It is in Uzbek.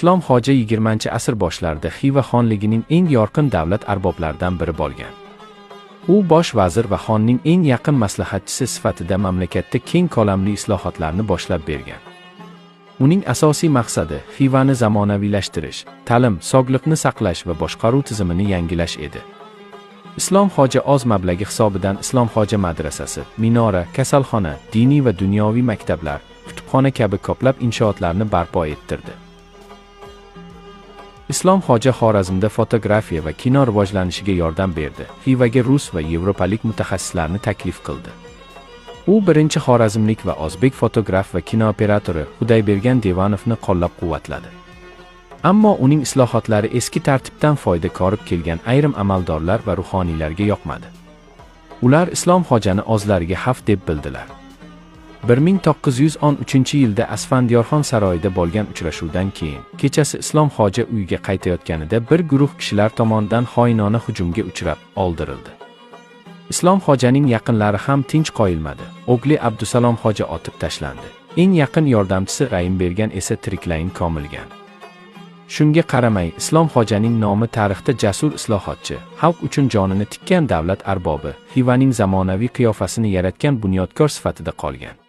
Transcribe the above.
Islom Xoja 20-asr boshlarida Xiva xonligining eng yorqin davlat arboblaridan biri bo'lgan. U bosh vazir va xonning eng yaqin maslahatchisi sifatida mamlakatda keng ko'lamli islohotlarni boshlab bergan. Uning asosiy maqsadi Xivani zamonaviylashtirish, ta'lim, sog'liqni saqlash va boshqaruv tizimini yangilash edi. Islom Xoja oz mablag'i hisobidan Islom Xoja madrasasi, minora, kasalxona, diniy va dunyoviy maktablar, kutubxona kabi ko'plab inshootlarni barpo ettirdi. Islom Xoja Xorazmda fotografiya va kino rivojlanishiga yordam berdi. Xivaga rus va yevropalik mutaxassislarni taklif qildi. U birinchi xorazmlik va o'zbek fotograf va kinooperatori Xudaybergan Devanovni qo'llab-quvvatladi. Ammo uning islohotlari eski tartibdan foyda ko'rib kelgan ayrim amaldorlar va ruhoniylarga yoqmadi. Ular Islom Xojani o'zlariga xavf deb bildilar. 1913-yilda Asfandiyorxon saroyida bo'lgan uchrashuvdan keyin, kechasi Islom Xoja uyiga qaytayotganida bir guruh kishilar tomonidan xoinona hujumga uchrab, o'ldirildi. Islom Xojaning yaqinlari ham tinch qo'yilmadi. O'g'li Abdusalom Xoja otib tashlandi. Eng yaqin yordamchisi Raimbergan esa tiriklayin ko'milgan. Shunga qaramay, Islom Xojaning nomi tarixda jasur islohotchi, xalq uchun jonini tikkan davlat arbobi, Xivaning zamonaviy qiyofasini yaratgan bunyodkor sifatida qolgan.